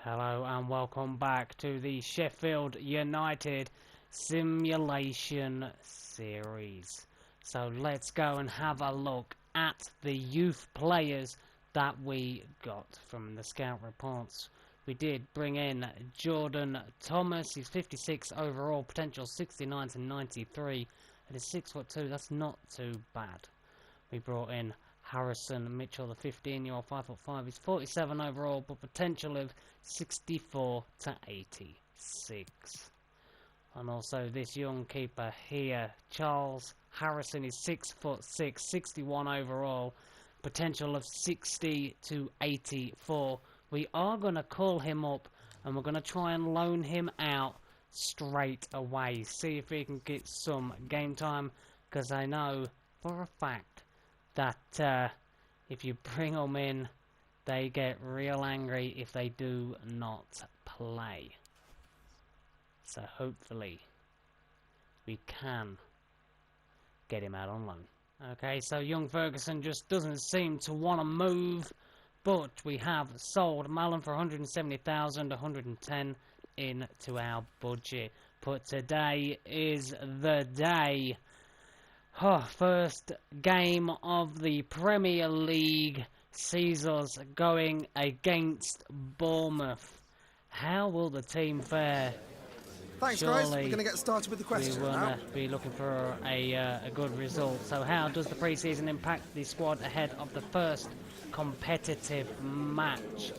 Hello and welcome back to the Sheffield United Simulation Series. So let's go and have a look at the youth players that we got from the scout reports. We did bring in Jordan Thomas. He's 56 overall, potential 69 to 93. At his 6'2", that's not too bad. We brought in Harrison Mitchell, the 15-year-old, 5'5". He's 47 overall, but potential of 64 to 86. And also this young keeper here, Charles Harrison, is 6'6", 61 overall, potential of 60 to 84. We are going to call him up and we're going to try and loan him out straight away. See if we can get some game time, because I know for a fact that if you bring them in, they get real angry if they do not play. So hopefully we can get him out on loan. Okay, so young Ferguson just doesn't seem to want to move, but we have sold Malin for 170,000, 110 into our budget. But today is the day. First game of the Premier League sees us going against Bournemouth. How will the team fare? Thanks, guys. We're going to get started with the questions now. We now. will be looking for a good result. So how does the pre-season impact the squad ahead of the first competitive match?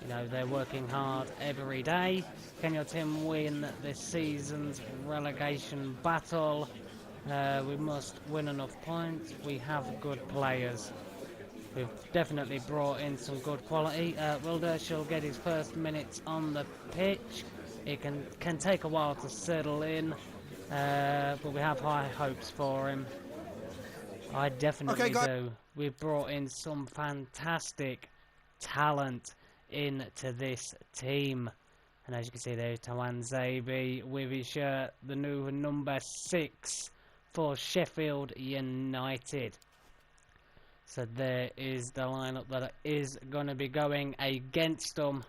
You know, they're working hard every day. Can your team win this season's relegation battle? We must win enough points. We have good players. We've definitely brought in some good quality. Wilder shall get his first minutes on the pitch. It can take a while to settle in, but we have high hopes for him. I definitely do. We've brought in some fantastic talent into this team. And as you can see there, Tawan Zabi with his shirt, the new number 6 for Sheffield United. So there is the lineup that is going to be going against them.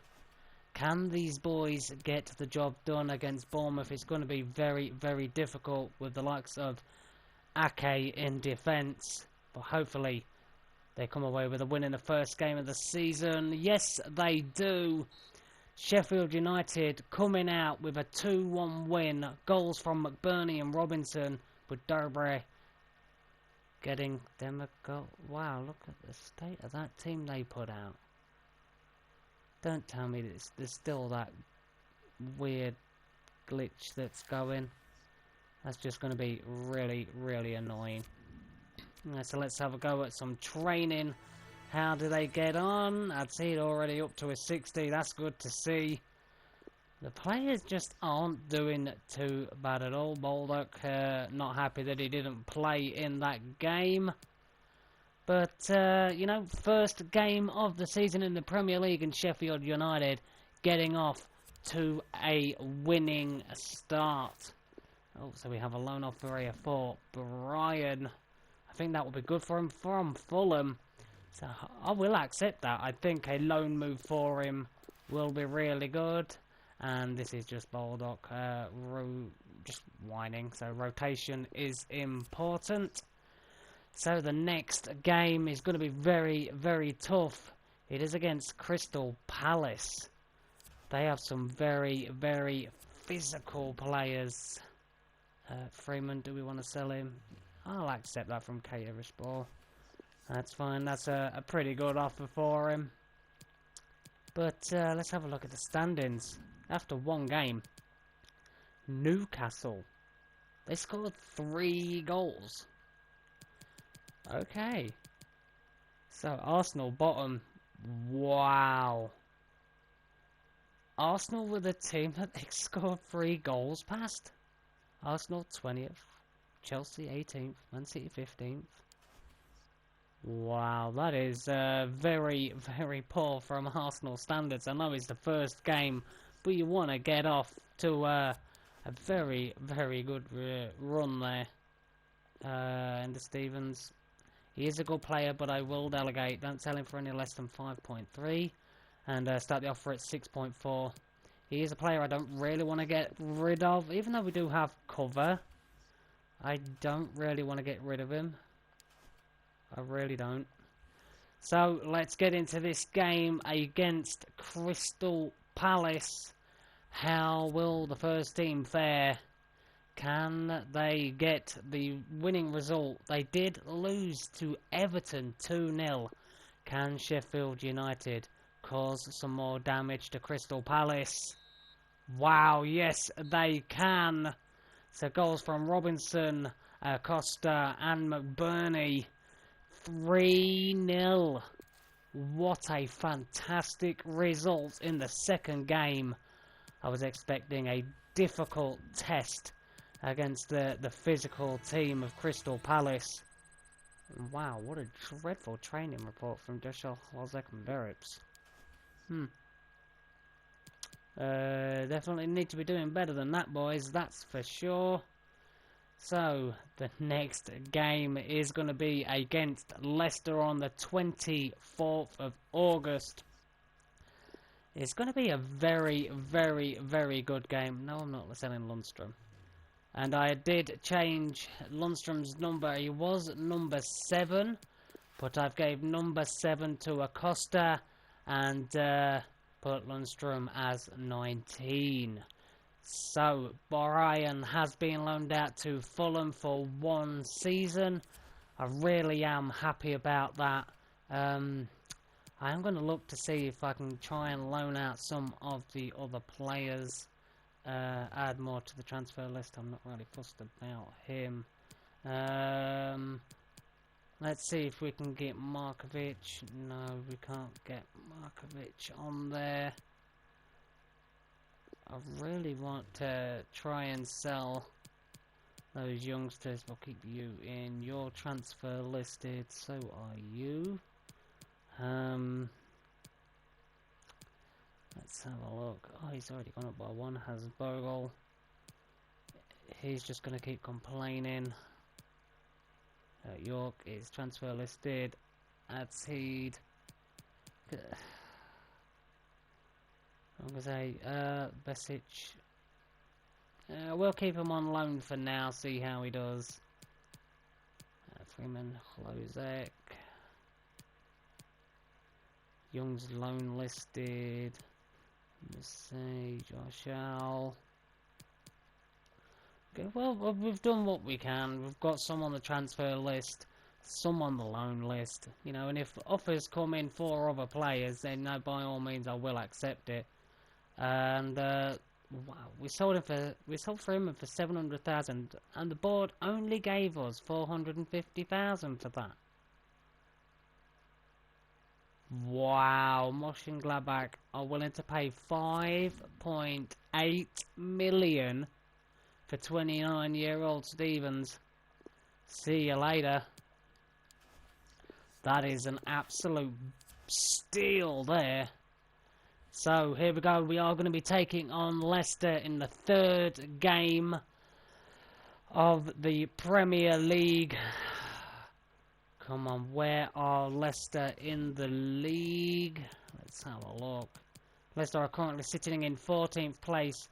Can these boys get the job done against Bournemouth? It's going to be very, very difficult with the likes of Ake in defence. But hopefully they come away with a win in the first game of the season. Yes, they do. Sheffield United coming out with a 2-1 win. Goals from McBurney and Robinson. But Derby getting them a goal. Wow, look at the state of that team they put out. Don't tell me there's still that weird glitch that's going. That's just going to be really, really annoying. So let's have a go at some training. How do they get on? I'd see it already up to a 60. That's good to see. The players just aren't doing too bad at all. Baldock not happy that he didn't play in that game. But, you know, first game of the season in the Premier League, and Sheffield United getting off to a winning start. Oh, so we have a loan offer here for Brian. I think that will be good for him from Fulham. So I will accept that. I think a loan move for him will be really good. And this is just Baldock just whining. So rotation is important. So the next game is going to be very, very tough. It is against Crystal Palace. They have some very, very physical players. Freeman, do we want to sell him? I'll accept that from Catersport. That's fine. That's a pretty good offer for him. But let's have a look at the standings. After one game, Newcastle, they scored 3 goals. Okay. So Arsenal bottom. Wow. Arsenal were the team that they scored 3 goals past. Arsenal 20th, Chelsea 18th, Man City 15th. Wow, that is very, very poor from Arsenal standards. I know it's the first game, but you want to get off to a very, very good run there. And the Stevens, he is a good player, but I will delegate. Don't sell him for any less than 5.3. and start the offer at 6.4. He is a player I don't really want to get rid of, even though we do have cover. I don't really want to get rid of him. I really don't. So let's get into this game against Crystal Palace. How will the first team fare? Can they get the winning result? They did lose to Everton 2-0. Can Sheffield United cause some more damage to Crystal Palace? Wow, yes, they can. So goals from Robinson, Costa and McBurney. 3-0. What a fantastic result in the second game. I was expecting a difficult test against the physical team of Crystal Palace. Wow, what a dreadful training report from Joshua Lozek and Berrips. Definitely need to be doing better than that, boys, that's for sure. So, the next game is going to be against Leicester on the 24th of August. It's going to be a very, very, very good game. No, I'm not selling Lundstrom. And I did change Lundstrom's number. He was number 7, but I've gave number 7 to Acosta and put Lundstrom as 19. So, Brian has been loaned out to Fulham for 1 season. I really am happy about that. I am going to look to see if I can try and loan out some of the other players. Add more to the transfer list. I'm not really fussed about him. Let's see if we can get Markovic. No, we can't get Markovic on there. I really want to try and sell those youngsters. We'll keep you in your transfer listed. So are you. Let's have a look. Oh, he's already gone up by 1. Has Bogle. He's just going to keep complaining. York is transfer listed. Adseed. I'm going to say Besic. We'll keep him on loan for now, see how he does. Freeman, Lozek. Young's loan listed. Let's see, Josh Al. Okay, well, we've done what we can. We've got some on the transfer list, some on the loan list. You know, and if offers come in for other players, then no, by all means, I will accept it. And wow, we sold for him for 700,000, and the board only gave us 450,000 for that. Wow, Mönchengladbach are willing to pay 5.8 million for 29-year-old Stevens. See you later. That is an absolute steal there. So here we go. We are going to be taking on Leicester in the 3rd game of the Premier League. Come on, where are Leicester in the league? Let's have a look. Leicester are currently sitting in 14th place.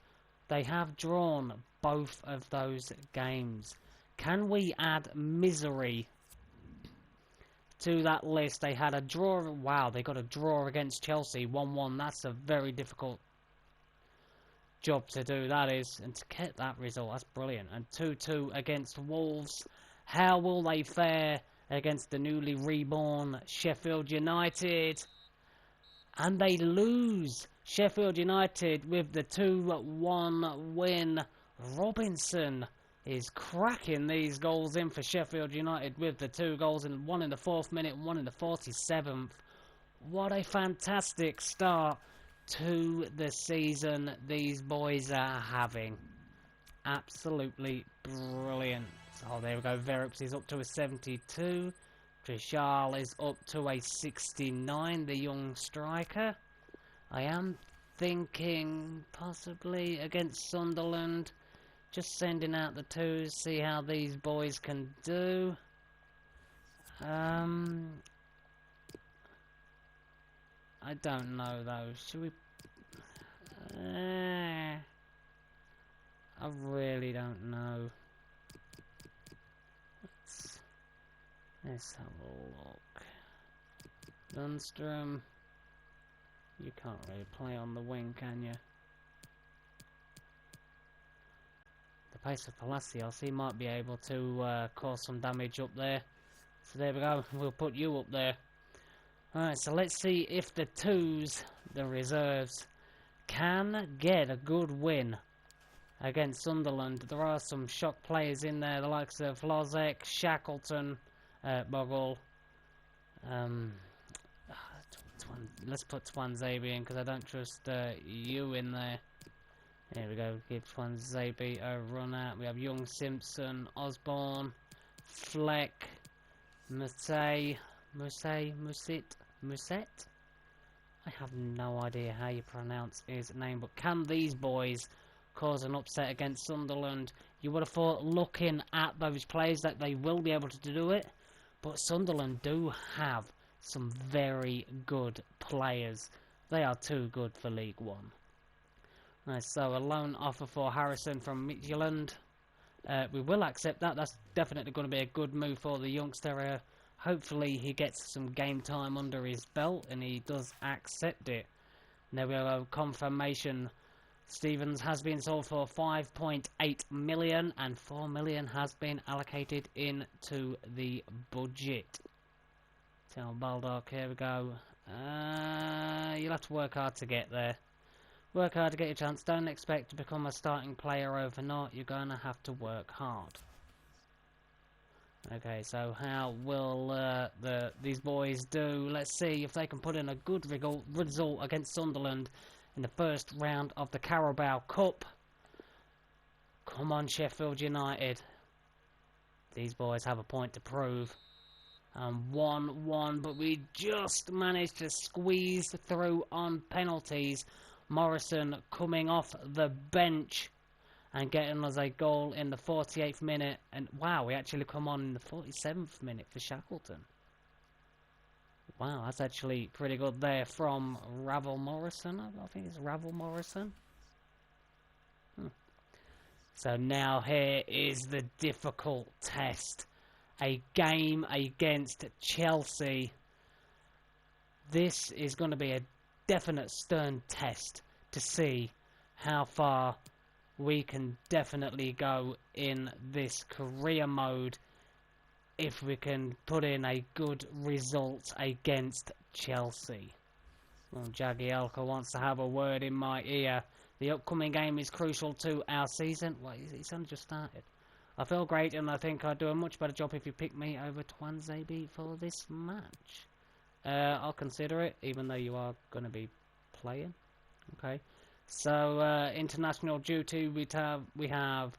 They have drawn both of those games. Can we add misery to that list? They had a draw. Wow, they got a draw against Chelsea, 1-1. That's a very difficult job to do, that is. And to get that result, that's brilliant. And 2-2 against Wolves. How will they fare against the newly reborn Sheffield United? And they lose. Sheffield United with the 2-1 win. Robinson is cracking these goals in for Sheffield United with the 2 goals, and 1 in the 4th minute and 1 in the 47th. What a fantastic start to the season these boys are having. Absolutely brilliant. Oh, there we go. Verrips is up to a 72. Trishal is up to a 69, the young striker. I am thinking possibly against Sunderland, just sending out the 2s, see how these boys can do. I don't know though. Should we? I really don't know. Let's have a look. Lundstrom. You can't really play on the wing, can you? The pace of Palacios, he might be able to cause some damage up there. So there we go. We'll put you up there. Alright, so let's see if the twos, the reserves, can get a good win against Sunderland. There are some shock players in there, the likes of Lozek, Shackleton, Bogle. Let's put Twanzebe in because I don't trust you in there. There we go. Give Twanzebe a run out. We have Young, Simpson, Osborne, Fleck, Muset. I have no idea how you pronounce his name, but can these boys cause an upset against Sunderland? You would have thought, looking at those players, that they will be able to do it, but Sunderland do have some very good players. They are too good for League One. Right, so a loan offer for Harrison from Midtjylland. We will accept that. That's definitely going to be a good move for the youngster. Hopefully he gets some game time under his belt and he does accept it. And there we have a confirmation. Stevens has been sold for 5.8 million and 4 million has been allocated into the budget. Tell Baldock, here we go. You'll have to work hard to get there. Work hard to get your chance. Don't expect to become a starting player overnight. You're going to have to work hard. Okay, so how will these boys do? Let's see if they can put in a good result against Sunderland in the first round of the Carabao Cup. Come on, Sheffield United. These boys have a point to prove. 1-1, but we just managed to squeeze through on penalties. Morrison coming off the bench and getting us a goal in the 48th minute. And wow, we actually come on in the 47th minute for Shackleton. Wow, that's actually pretty good there from Ravel Morrison. I think it's Ravel Morrison. So now here is the difficult test. A game against Chelsea. This is going to be a definite stern test to see how far we can definitely go in this career mode if we can put in a good result against Chelsea. Well, Jagielka wants to have a word in my ear. The upcoming game is crucial to our season. Well, it's only just started. I feel great and I think I'd do a much better job if you pick me over Twanzebe for this match. I'll consider it, even though you are going to be playing. Okay. So, international duty, we have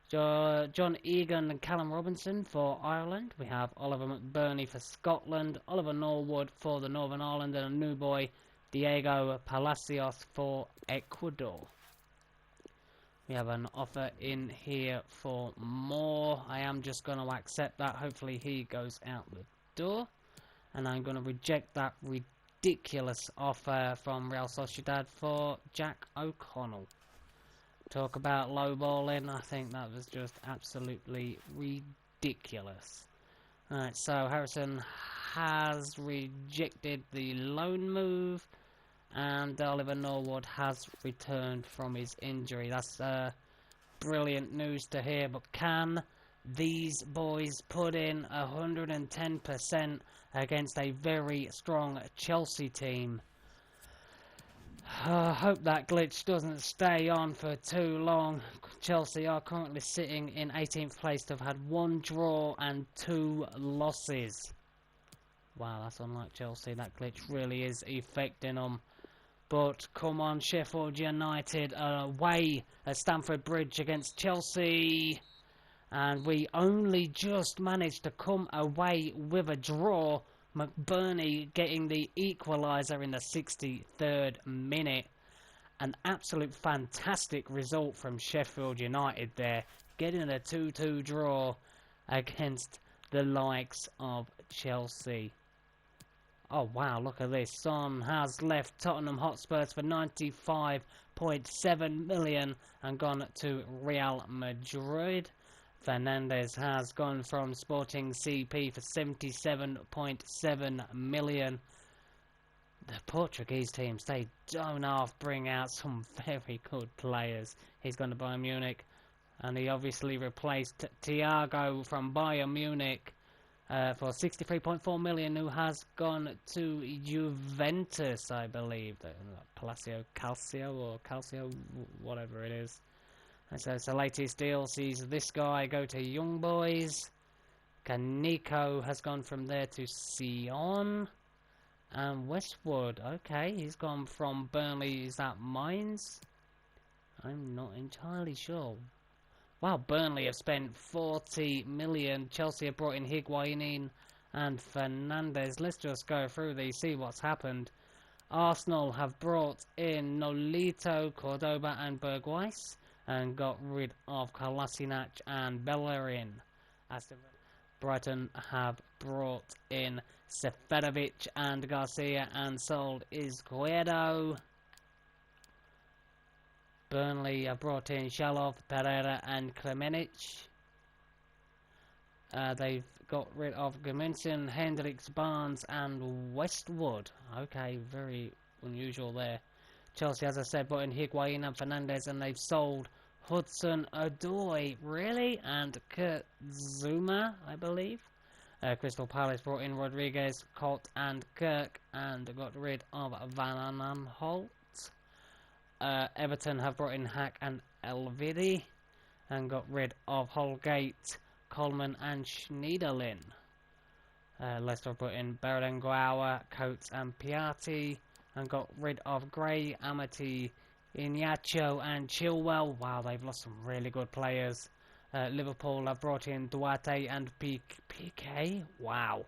John Egan and Callum Robinson for Ireland. We have Oliver McBurney for Scotland, Oliver Norwood for the Northern Ireland, and a new boy, Diego Palacios for Ecuador. We have an offer in here for more. I am just going to accept that. Hopefully he goes out the door. And I'm going to reject that ridiculous offer from Real Sociedad for Jack O'Connell. Talk about lowballing. I think that was just absolutely ridiculous. Alright, so Harrison has rejected the loan move. And Oliver Norwood has returned from his injury. That's brilliant news to hear. But can these boys put in 110% against a very strong Chelsea team? I hope that glitch doesn't stay on for too long. Chelsea are currently sitting in 18th place. They've had 1 draw and 2 losses. Wow, that's unlike Chelsea. That glitch really is affecting them. But come on, Sheffield United away at Stamford Bridge against Chelsea. And we only just managed to come away with a draw. McBurney getting the equaliser in the 63rd minute. An absolute fantastic result from Sheffield United there. Getting a 2-2 draw against the likes of Chelsea. Oh wow, look at this. Son has left Tottenham Hotspurs for 95.7 million and gone to Real Madrid. Fernandes has gone from Sporting CP for 77.7 million. The Portuguese teams, they don't half bring out some very good players. He's gone to Bayern Munich, and he obviously replaced Thiago from Bayern Munich for 63.4 million, who has gone to Juventus, I believe. Calcio, whatever it is. And so it's the latest deal sees this guy go to Young Boys. Kaneko has gone from there to Sion. And Westwood, okay, he's gone from Burnley, is that Mainz? I'm not entirely sure. Wow, Burnley have spent 40 million. Chelsea have brought in Higuain and Fernandes. Let's just go through these, see what's happened. Arsenal have brought in Nolito, Cordoba and Bergwijn and got rid of Kolasinac and Bellerin. Brighton have brought in Seferovic and Garcia and sold Izquierdo. Burnley have brought in Shalov, Pereira and Klemenic. They've got rid of Gudmundsson, Hendricks, Barnes and Westwood. Okay, very unusual there. Chelsea, as I said, brought in Higuain and Fernandes, and they've sold Hudson-Odoi, really? And Kurt Zouma, I believe. Crystal Palace brought in Rodriguez, Colt and Kirk and got rid of Van Aanholt. Everton have brought in Hack and Elvedi and got rid of Holgate, Coleman and Schneiderlin. Leicester brought in Berenguer, Coates and Piatti and got rid of Gray, Amity, Iñárritu and Chilwell. Wow, they've lost some really good players. Liverpool have brought in Duarte and Piqué. Wow.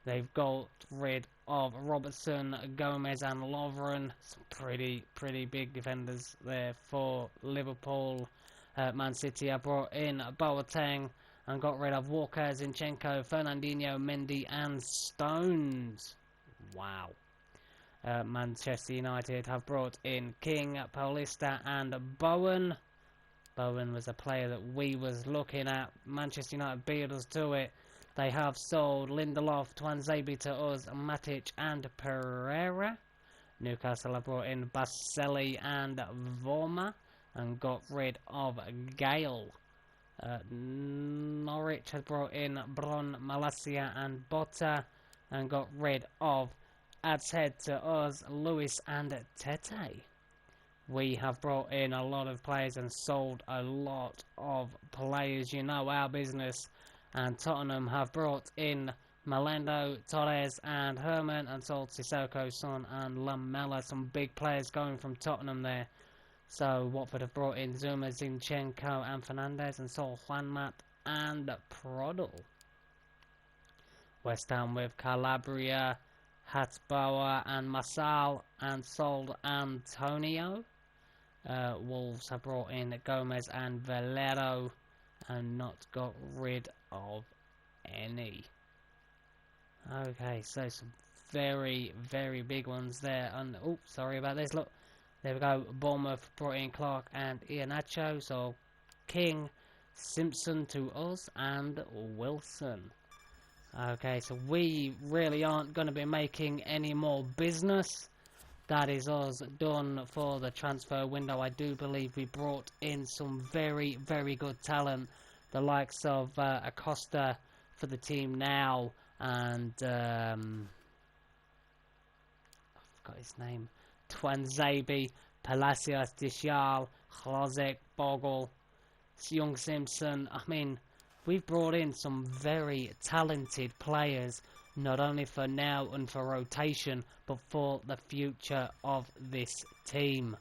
They've got rid of Robertson, Gomez and Lovren. Some pretty big defenders there for Liverpool. Man City have brought in Boateng and got rid of Walker, Zinchenko, Fernandinho, Mendy and Stones. Wow. Manchester United have brought in King, Paulista and Bowen. Bowen was a player that we was looking at. Manchester United beat us to it. They have sold Lindelof, Tuanzebe to us, Matic and Pereira. Newcastle have brought in Baselli and Vorma and got rid of Gale. Norwich had brought in Bron, Malacia and Botta and got rid of Adshead to us, Lewis and Tete. We have brought in a lot of players and sold a lot of players. You know our business. And Tottenham have brought in Melendo, Torres and Herman and sold Sissoko, Son and Lamela. Some big players going from Tottenham there. So Watford have brought in Zuma, Zinchenko and Fernandes and sold Juanmat and Prodl. West Ham with Calabria, Hatzbauer and Masal and sold Antonio. Wolves have brought in Gomez and Valero and not got rid of any. Okay, so some very big ones there. And oh, sorry about this. Look, there we go. Bournemouth brought in Clark and Iheanacho. So King, Simpson to us and Wilson. Okay, so we really aren't going to be making any more business. That is us done for the transfer window. I do believe we brought in some very good talent. The likes of Acosta for the team now. And I forgot his name. Tuanzebe, Palacios, Dishal, Hlozek, Bogle, Young Simpson. I mean, we've brought in some very talented players, not only for now and for rotation, but for the future of this team.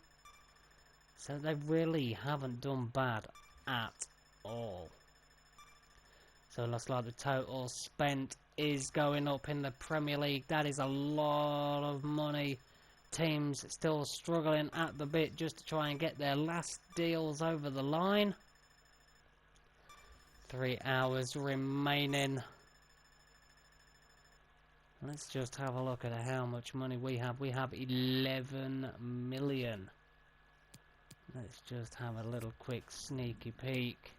So they really haven't done bad at all. So it looks like the total spent is going up in the Premier League. That is a lot of money. Teams still struggling at the bit just to try and get their last deals over the line. 3 hours remaining. Let's just have a look at how much money we have. We have 11 million. Let's just have a little quick sneaky peek.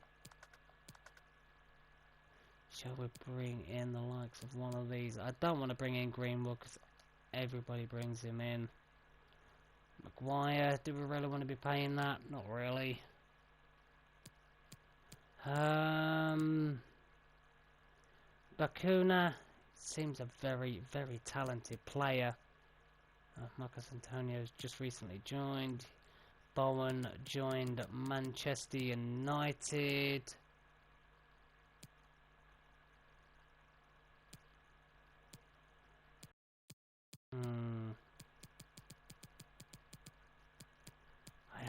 Shall we bring in the likes of one of these? I don't want to bring in Greenwood because everybody brings him in. Maguire, do we really want to be paying that? Not really. Bakuna seems a very, very talented player. Marcus Antonio's just recently joined. Bowen joined Manchester United.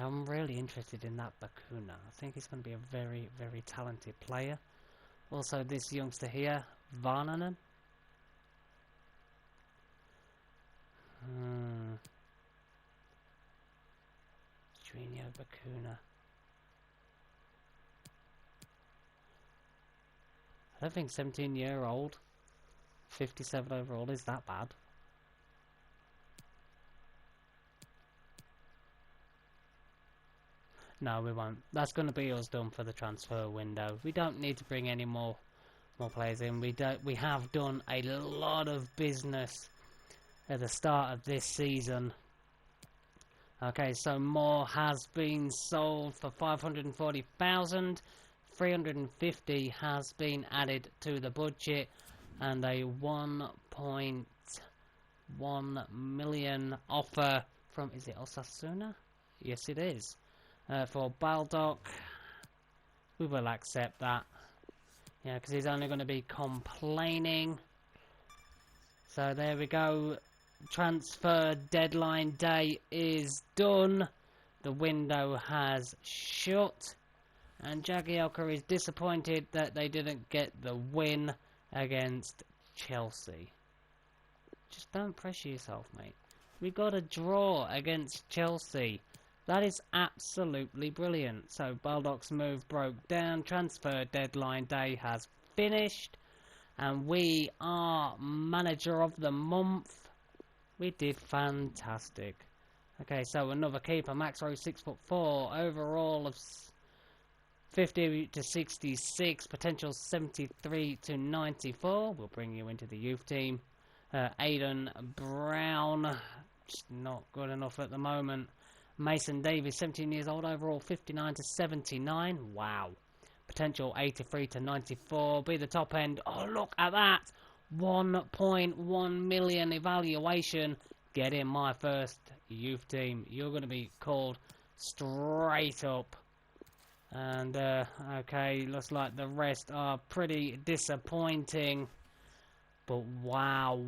I'm really interested in that Bakuna. I think he's going to be a very, very talented player. Also, this youngster here, Varnanen. Junior Bakuna. I don't think 17-year-old, 57 overall is that bad. No, we won't. That's going to be us done for the transfer window. We don't need to bring any more players in. We have done a lot of business at the start of this season. Okay, so more has been sold for 540,000. 350 has been added to the budget, and a 1.1 million offer from, is it Osasuna? Yes, it is. For Baldock, we will accept that. Yeah, because he's only going to be complaining. So there we go. Transfer deadline day is done. The window has shut. And Jagielka is disappointed that they didn't get the win against Chelsea. Just don't pressure yourself, mate. We got a draw against Chelsea. That is absolutely brilliant. So Baldock's move broke down. Transfer deadline day has finished. And we are manager of the month. We did fantastic. Okay, so another keeper. Max Rowe 6'4". Overall of 50 to 66. Potential 73 to 94. We'll bring you into the youth team. Aidan Brown. Just not good enough at the moment. Mason Davies, 17 years old, overall 59 to 79. Wow. Potential 83 to 94. Be the top end. Oh, look at that. 1.1 million evaluation. Get in my first youth team. You're going to be called straight up. And, okay, looks like the rest are pretty disappointing. But wow,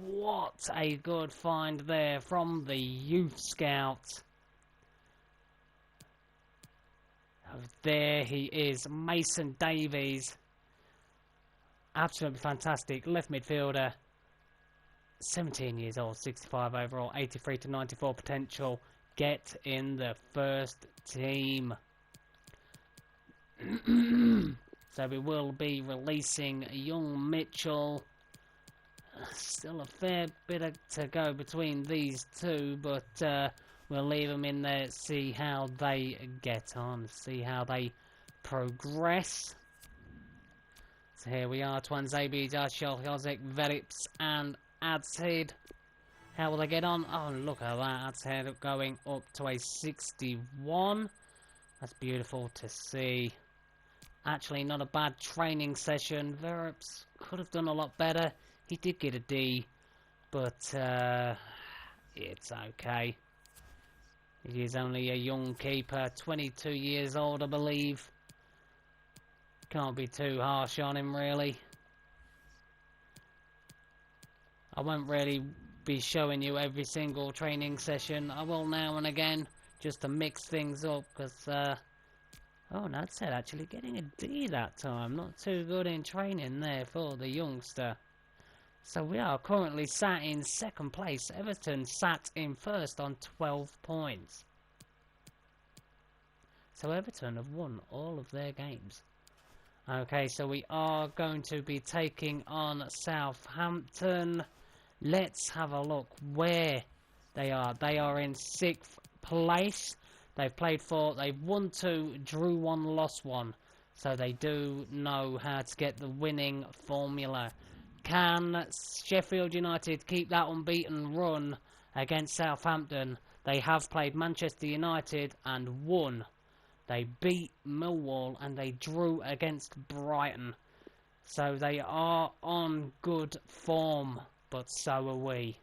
what a good find there from the youth scout. There he is, Mason Davies. Absolutely fantastic. Left midfielder. 17 years old, 65 overall, 83 to 94 potential. Get in the first team. So we will be releasing young Mitchell. Still a fair bit to go between these two, but we'll leave them in there, see how they get on, see how they progress. So here we are, Twanzebe, Darshal, Josek, Verips and Adsid. How will they get on? Oh, look at that, Adsid going up to a 61. That's beautiful to see. Actually, not a bad training session. Verips could have done a lot better. He did get a D, but it's okay. He is only a young keeper, 22 years old, I believe. Can't be too harsh on him, really. I won't really be showing you every single training session. I will now and again, just to mix things up, because, oh, that's it, actually getting a D that time. Not too good in training there for the youngster. So we are currently sat in second place. Everton sat in first on 12 points. So Everton have won all of their games. Okay, so we are going to be taking on Southampton. Let's have a look where they are. They are in 6th place. They've played 4. They've won 2, drew 1, lost 1. So they do know how to get the winning formula. Can Sheffield United keep that unbeaten run against Southampton? They have played Manchester United and won. They beat Millwall and they drew against Brighton. So they are on good form, but so are we.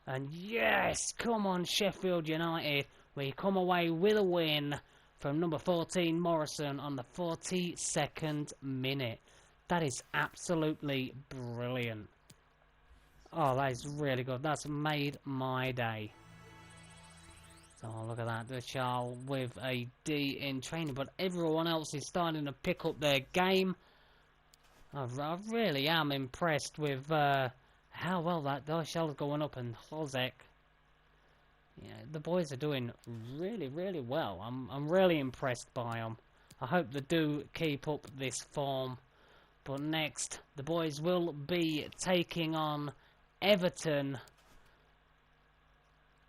And yes, come on Sheffield United. We come away with a win from number 14 Morrison on the 42nd minute. That is absolutely brilliant. Oh, that is really good. That's made my day. So look at that, the Charles with a D in training, but everyone else is starting to pick up their game. I really am impressed with how well that Darshall's going up, and Hozek. Yeah, the boys are doing really, really well. I'm really impressed by them. I hope they do keep up this form. But next, the boys will be taking on Everton.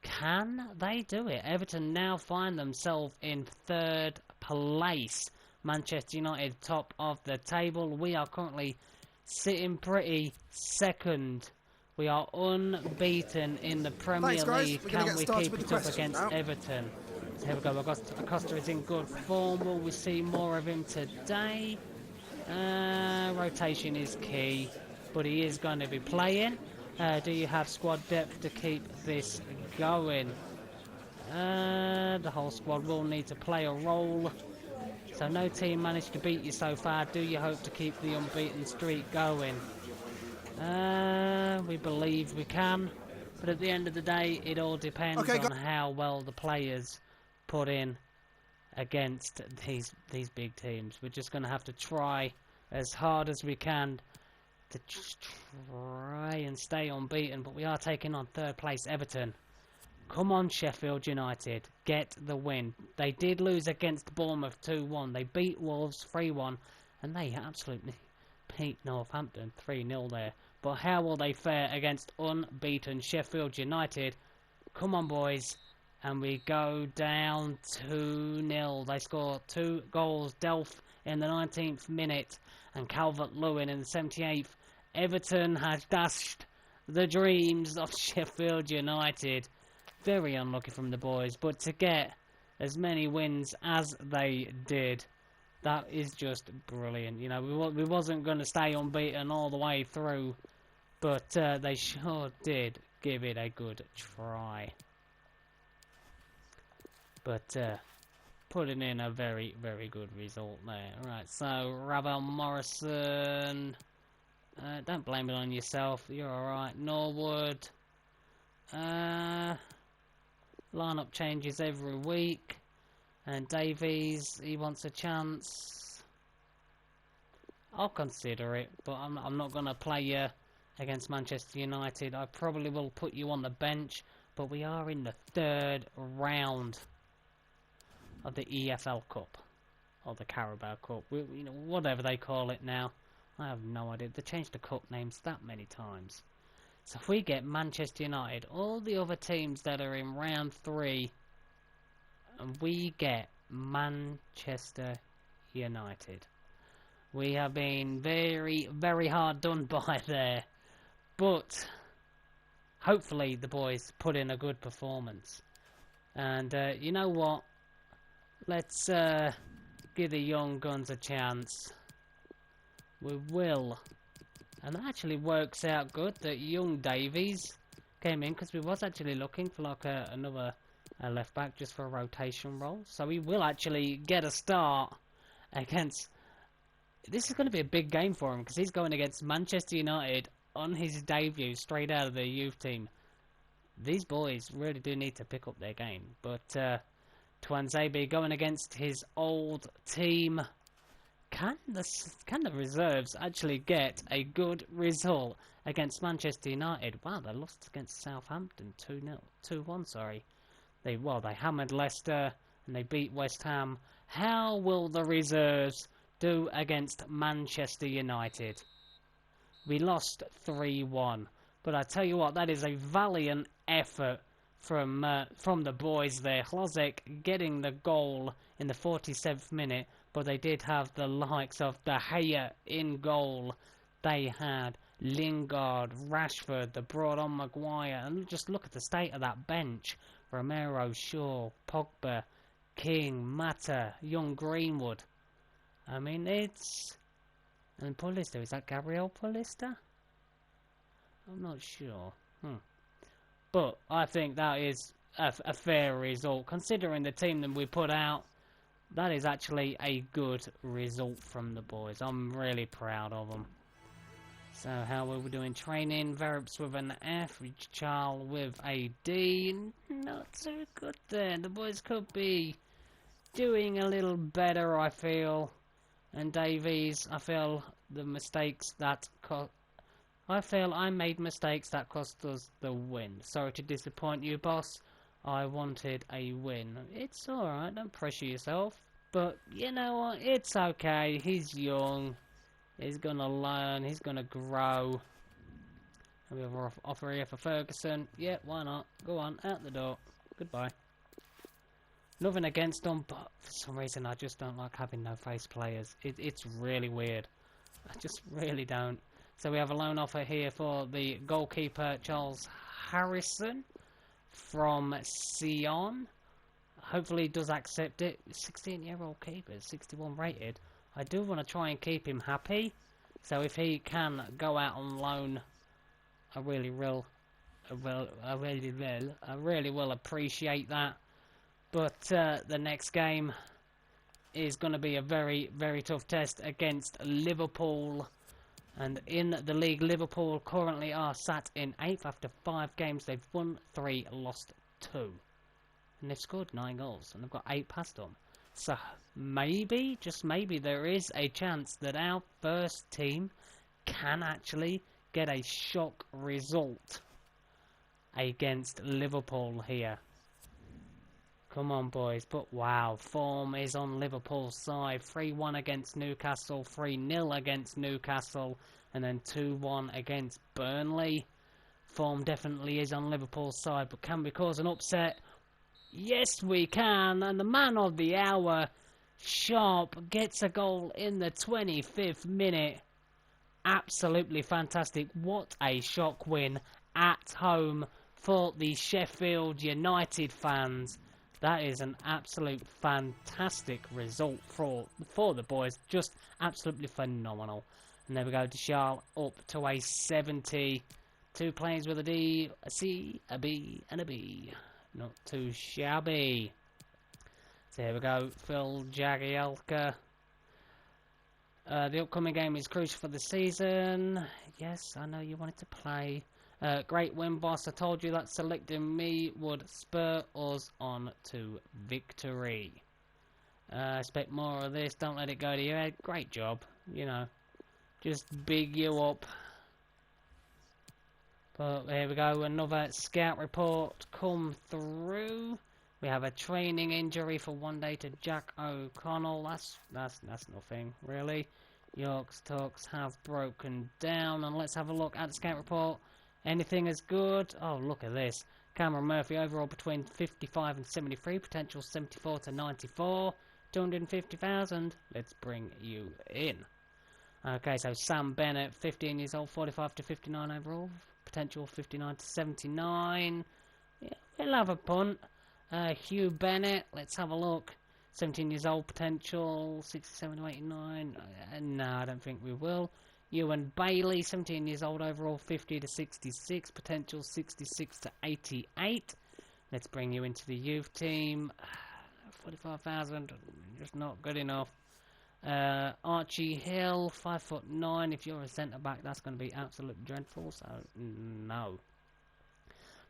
Can they do it? Everton now find themselves in 3rd place. Manchester United top of the table. We are currently sitting pretty 2nd. We are unbeaten in the Premier League. Can we keep it up against Everton? So here we go. Acosta is in good form. Will we see more of him today? Rotation is key, but he is going to be playing. Do you have squad depth to keep this going? The whole squad will need to play a role. So no team managed to beat you so far. Do you hope to keep the unbeaten streak going? We believe we can, but at the end of the day, it all depends on how well the players put in against these big teams. We're just going to have to try as hard as we can to try and stay unbeaten, but we are taking on 3rd place Everton. Come on Sheffield United, get the win. They did lose against Bournemouth 2-1. They beat Wolves 3-1, and they absolutely beat Northampton 3-0 there. But how will they fare against unbeaten Sheffield United? Come on boys. And we go down 2-0. They score 2 goals. Delph in the 19th minute and Calvert-Lewin in the 78th. Everton has dashed the dreams of Sheffield United. Very unlucky from the boys, but to get as many wins as they did, that is just brilliant. You know, we wasn't going to stay unbeaten all the way through, but they sure did give it a good try. But putting in a very, very good result there. Right, so Ravel Morrison, don't blame it on yourself, you're alright. Norwood, lineup changes every week, and Davies, he wants a chance. I'll consider it, but I'm not going to play you against Manchester United. I probably will put you on the bench, but we are in the 3rd round of the EFL Cup, or the Carabao Cup, you know, whatever they call it now. I have no idea. They changed the cup names that many times. So if we get Manchester United, all the other teams that are in round 3, and we get Manchester United, we have been very, very hard done by there. But hopefully the boys put in a good performance. And you know what? Let's give the young guns a chance. We will. And that actually works out good that young Davies came in, because we was actually looking for like another left back just for a rotation role. So he will actually get a start against... This is going to be a big game for him, because he's going against Manchester United on his debut straight out of the youth team. These boys really do need to pick up their game. But Twanzebe going against his old team. Can the reserves actually get a good result against Manchester United? Wow, they lost against Southampton 2-1, sorry. They hammered Leicester and they beat West Ham. How will the reserves do against Manchester United? We lost 3-1, But I tell you what, that is a valiant effort from the boys there. Hlozek getting the goal in the 47th minute, but they did have the likes of De Gea in goal. They had Lingard, Rashford, they brought on Maguire, and just look at the state of that bench. Romero, Shaw, Pogba, King, Mata, young Greenwood. I mean, it's... And Paulista, is that Gabriel Paulista? I'm not sure. But I think that is a fair result. Considering the team that we put out, that is actually a good result from the boys. I'm really proud of them. So how were we doing training? Verrips with an F, Charles with a D. Not so good there. The boys could be doing a little better, I feel. And Davies, I feel the mistakes that I feel I made mistakes that cost us the win. Sorry to disappoint you, boss. I wanted a win. It's alright, don't pressure yourself. But you know what? It's okay. He's young. He's gonna learn. He's gonna grow. And we have an offer here for Ferguson. Yeah, why not? Go on, out the door. Goodbye. Nothing against them, but for some reason I just don't like having no-face players. It's really weird. I just really don't. So we have a loan offer here for the goalkeeper, Charles Harrison from Sion. Hopefully he does accept it. 16-year-old keeper, 61 rated. I do want to try and keep him happy. So if he can go out on loan, I really will appreciate that. But the next game is going to be a very, very tough test against Liverpool. And in the league, Liverpool currently are sat in 8th after 5 games. They've won 3, lost 2. And they've scored 9 goals. And they've got 8 past them. So maybe, just maybe, there is a chance that our first team can actually get a shock result against Liverpool here. Come on, boys. But wow, form is on Liverpool's side. 3-1 against Newcastle, 3-0 against Newcastle, and then 2-1 against Burnley. Form definitely is on Liverpool's side, but can we cause an upset? Yes, we can. And the man of the hour, Sharp, gets a goal in the 25th minute. Absolutely fantastic. What a shock win at home for the Sheffield United fans. That is an absolute fantastic result for the boys. Just absolutely phenomenal. And there we go. Charles up to a 70. 2 players with a D, a C, a B, and a B. Not too shabby. So here we go. Phil Jagielka. The upcoming game is crucial for the season. Yes, I know you wanted to play. Great win, boss. I told you that selecting me would spur us on to victory. Expect more of this. Don't let it go to your head. Great job. You know, just big you up. But here we go. Another scout report come through. We have a training injury for 1 day to Jack O'Connell. That's nothing really. York's talks have broken down, and let's have a look at the scout report. Anything is good. Oh, look at this. Cameron Murphy overall between 55 and 73, potential 74 to 94, 250,000. Let's bring you in. Okay, so Sam Bennett, 15 years old, 45 to 59 overall, potential 59 to 79. Yeah, we'll have a punt. Hugh Bennett, let's have a look. 17 years old, potential 67 to 89. No, I don't think we will. Ewan Bailey, 17 years old overall, 50 to 66, potential 66 to 88. Let's bring you into the youth team. 45,000, just not good enough. Archie Hill, 5'9". If you're a centre back, that's going to be absolutely dreadful. So no.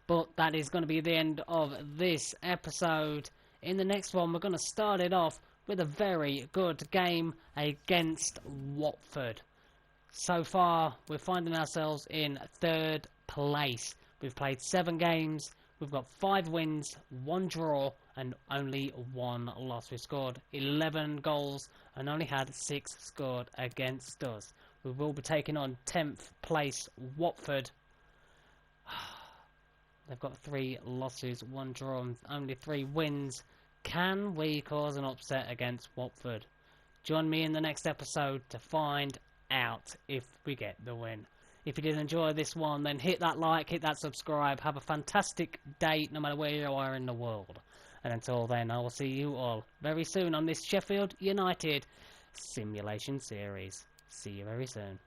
But that is going to be the end of this episode. In the next one, we're going to start it off with a very good game against Watford. So far, we're finding ourselves in 3rd place. We've played 7 games. We've got 5 wins, 1 draw, and only 1 loss. We've scored 11 goals and only had 6 scored against us. We will be taking on 10th place Watford. They've got 3 losses, 1 draw, and only 3 wins. Can we cause an upset against Watford? Join me in the next episode to find out if we get the win. If you did enjoy this one, then hit that like, hit that subscribe. Have a fantastic day, no matter where you are in the world. And until then, I will see you all very soon on this Sheffield United simulation series. See you very soon.